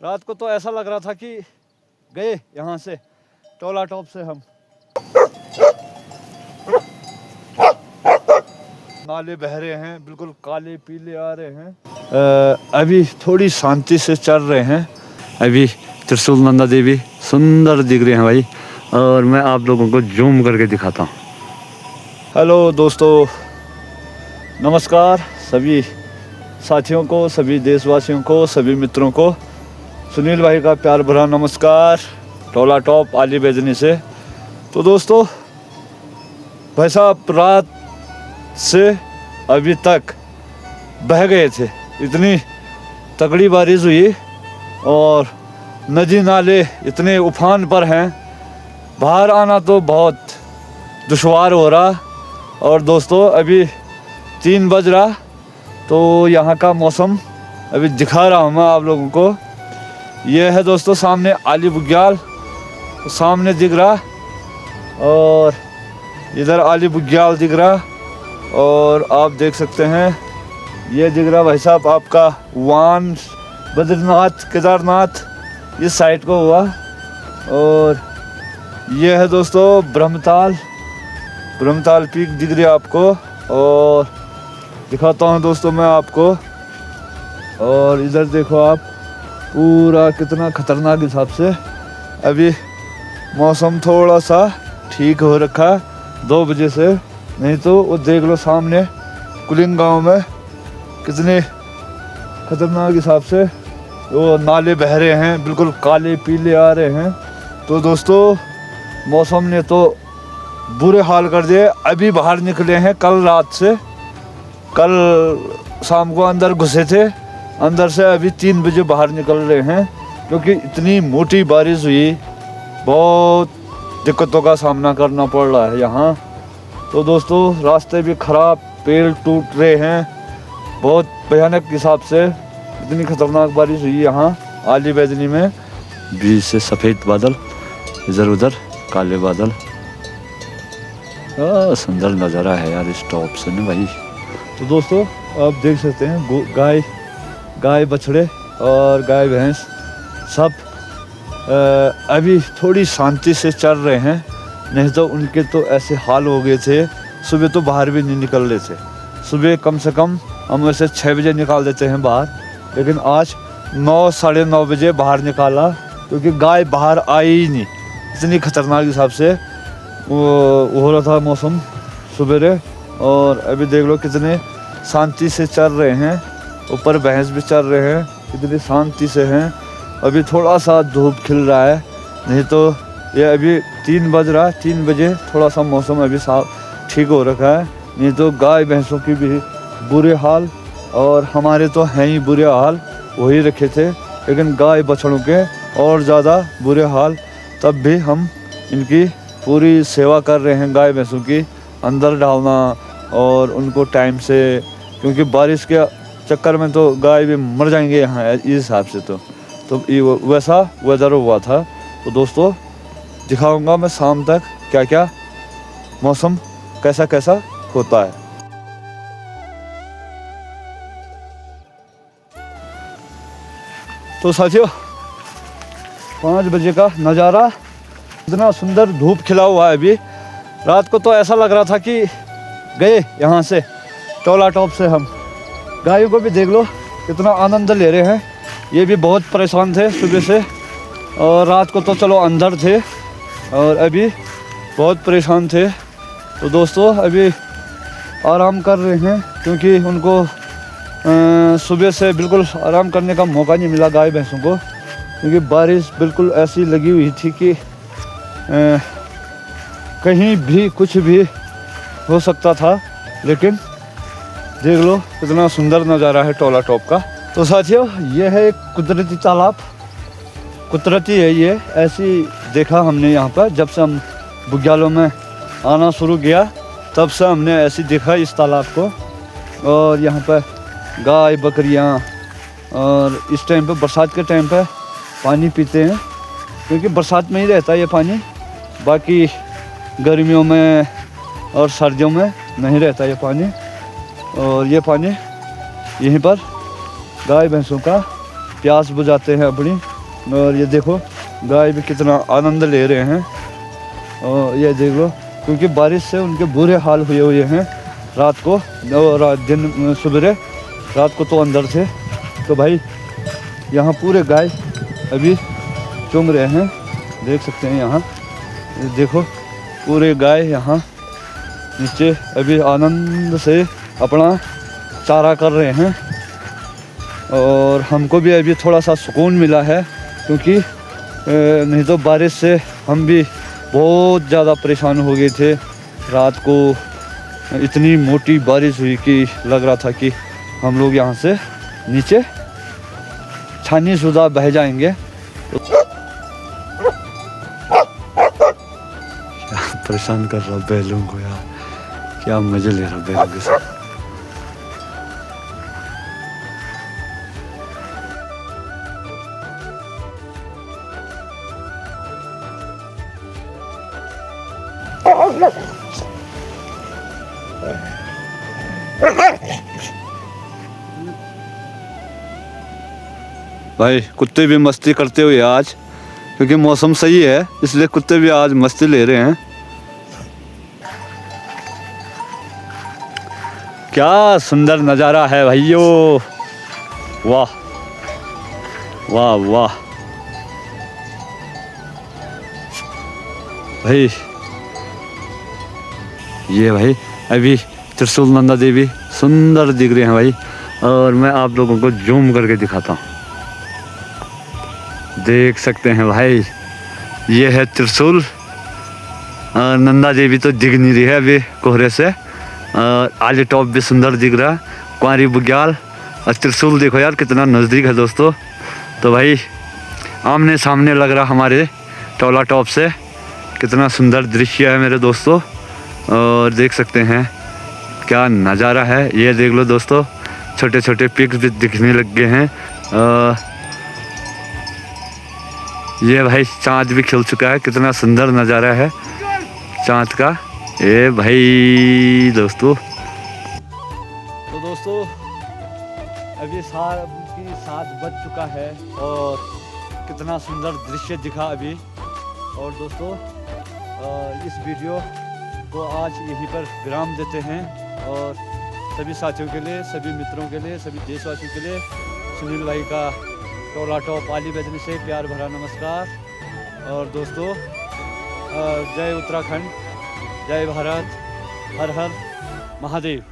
रात को तो ऐसा लग रहा था कि गए यहाँ से टोला टॉप से हम। नाले बह रहे हैं, बिल्कुल काले पीले आ रहे हैं। अभी थोड़ी शांति से चल रहे हैं। अभी त्रिशूल नंदा देवी सुंदर दिख रहे हैं भाई, और मैं आप लोगों को जूम करके दिखाता हूँ। हेलो दोस्तों, नमस्कार सभी साथियों को, सभी देशवासियों को, सभी मित्रों को सुनील भाई का प्यार भरा नमस्कार टोला टॉप आली बेजनी से। तो दोस्तों, भाई साहब रात से अभी तक बह गए थे, इतनी तगड़ी बारिश हुई और नदी नाले इतने उफान पर हैं, बाहर आना तो बहुत दुश्वार हो रहा। और दोस्तों अभी 3 बज रहा, तो यहाँ का मौसम अभी दिखा रहा हूँ मैं आप लोगों को। ये है दोस्तों सामने आली बुग्याल, तो सामने दिख रहा, और इधर आली बुग्याल दिख रहा, और आप देख सकते हैं ये दिख रहा भाई साहब आपका वान बद्रीनाथ केदारनाथ इस साइड को हुआ। और ये है दोस्तों ब्रह्मताल पीक दिख रही है आपको, और दिखाता हूँ दोस्तों मैं आपको। और इधर देखो आप, पूरा कितना खतरनाक हिसाब से अभी मौसम थोड़ा सा ठीक हो रखा 2 बजे से, नहीं तो वो देख लो सामने कुलिंग गांव में कितने खतरनाक हिसाब से वो नाले बह रहे हैं, बिल्कुल काले पीले आ रहे हैं। तो दोस्तों मौसम ने तो बुरे हाल कर दिए। अभी बाहर निकले हैं कल रात से, कल शाम को अंदर घुसे थे, अंदर से अभी 3 बजे बाहर निकल रहे हैं, क्योंकि इतनी मोटी बारिश हुई, बहुत दिक्कतों का सामना करना पड़ रहा है यहाँ। तो दोस्तों रास्ते भी ख़राब, पेड़ टूट रहे हैं, बहुत भयानक हिसाब से इतनी खतरनाक बारिश हुई यहाँ आली बेजनी में। बीच से सफ़ेद बादल, इधर उधर काले बादल, सुंदर नज़ारा है यार इस टॉप से ना भाई। तो दोस्तों आप देख सकते हैं गाय बछड़े और गाय भैंस सब अभी थोड़ी शांति से चल रहे हैं, नहीं तो उनके तो ऐसे हाल हो गए थे। सुबह तो बाहर भी नहीं निकल रहे थे, सुबह कम से कम हम ऐसे 6 बजे निकाल देते हैं बाहर, लेकिन आज 9 साढ़े 9 बजे बाहर निकाला, क्योंकि गाय बाहर आई ही नहीं, इतनी खतरनाक हिसाब से वो हो रहा था मौसम सुबह। और अभी देख लो कितने शांति से चल रहे हैं, ऊपर भैंस भी चल रहे हैं, कितनी शांति से हैं। अभी थोड़ा सा धूप खिल रहा है, नहीं तो ये अभी 3 बज रहा, 3 बजे थोड़ा सा मौसम अभी साफ ठीक हो रखा है, नहीं तो गाय भैंसों की भी बुरे हाल, और हमारे तो हैं ही बुरे हाल वही रखे थे, लेकिन गाय बछड़ों के और ज़्यादा बुरे हाल। तब भी हम इनकी पूरी सेवा कर रहे हैं, गाय भैंसों की अंदर डालना और उनको टाइम से, क्योंकि बारिश के चक्कर में तो गाय भी मर जाएंगे यहाँ इस हिसाब से। तो वैसा वेदर हुआ था। तो दोस्तों दिखाऊंगा मैं शाम तक क्या क्या मौसम कैसा होता है। तो साथियों 5 बजे का नज़ारा, इतना सुंदर धूप खिला हुआ है। अभी रात को तो ऐसा लग रहा था कि गए यहाँ से टोला टॉप से हम। गायों को भी देख लो कितना आनंद ले रहे हैं, ये भी बहुत परेशान थे सुबह से, और रात को तो चलो अंदर थे और अभी बहुत परेशान थे। तो दोस्तों अभी आराम कर रहे हैं, क्योंकि उनको सुबह से बिल्कुल आराम करने का मौका नहीं मिला गाय भैंसों को, क्योंकि बारिश बिल्कुल ऐसी लगी हुई थी कि कहीं भी कुछ भी हो सकता था। लेकिन देख लो कितना सुंदर नज़ारा है टोला टॉप का। तो साथियों ये है एक कुदरती तालाब, कुदरती है ये, ऐसी देखा हमने यहाँ पर। जब से हम बुग्यालों में आना शुरू किया तब से हमने ऐसी देखा इस तालाब को। और यहाँ पर गाय बकरियाँ, और इस टाइम पे बरसात के टाइम पे पानी पीते हैं, क्योंकि बरसात में ही रहता है ये पानी, बाकी गर्मियों में और सर्दियों में नहीं रहता ये पानी। और ये पानी यहीं पर गाय भैंसों का प्यास बुझाते हैं अपनी। और ये देखो गाय भी कितना आनंद ले रहे हैं। और ये देखो क्योंकि बारिश से उनके बुरे हाल हुए हुए हैं रात को, और दिन सवेरे, रात को तो अंदर थे। तो भाई यहाँ पूरे गाय अभी चुंग रहे हैं, देख सकते हैं यहाँ। देखो पूरे गाय यहाँ नीचे अभी आनंद से अपना चारा कर रहे हैं। और हमको भी अभी थोड़ा सा सुकून मिला है, क्योंकि नहीं तो बारिश से हम भी बहुत ज़्यादा परेशान हो गए थे। रात को इतनी मोटी बारिश हुई कि लग रहा था कि हम लोग यहाँ से नीचे छानी शुदा बह जाएंगे। तो परेशान कर रहा बैलों को यार, क्या मजे ले रहा बैलों के साथ। भाई कुत्ते भी मस्ती करते हुए आज, क्योंकि मौसम सही है इसलिए कुत्ते भी आज मस्ती ले रहे हैं। क्या सुंदर नज़ारा है भाइयों, वाह वाह वाह। भाई ये भाई अभी त्रिशूल नंदा देवी सुंदर दिख रहे हैं भाई। और मैं आप लोगों को जूम करके दिखाता हूँ, देख सकते हैं भाई, ये है त्रिशूल। नंदा देवी तो दिख नहीं रही है अभी कोहरे से। आली टॉप भी सुंदर दिख रहा है, कुंवारी बुग्याल। और त्रिशूल देखो यार कितना नज़दीक है दोस्तों। तो भाई आमने सामने लग रहा हमारे टोला टॉप से, कितना सुंदर दृश्य है मेरे दोस्तों। और देख सकते हैं क्या नज़ारा है, ये देख लो दोस्तों, छोटे छोटे पिक्स भी दिखने लग गए हैं। ये भाई चाँद भी खिल चुका है, कितना सुंदर नज़ारा है चाँद का। ए भाई दोस्तों, तो दोस्तों अभी 7 बज चुका है और कितना सुंदर दृश्य दिखा अभी। और दोस्तों इस वीडियो को आज यहीं पर विराम देते हैं। और सभी साथियों के लिए, सभी मित्रों के लिए, सभी देशवासियों के लिए सुनील भाई का टोला टॉप आली बेदनी से प्यार भरा नमस्कार। और दोस्तों जय उत्तराखंड, जय भारत, हर हर महादेव।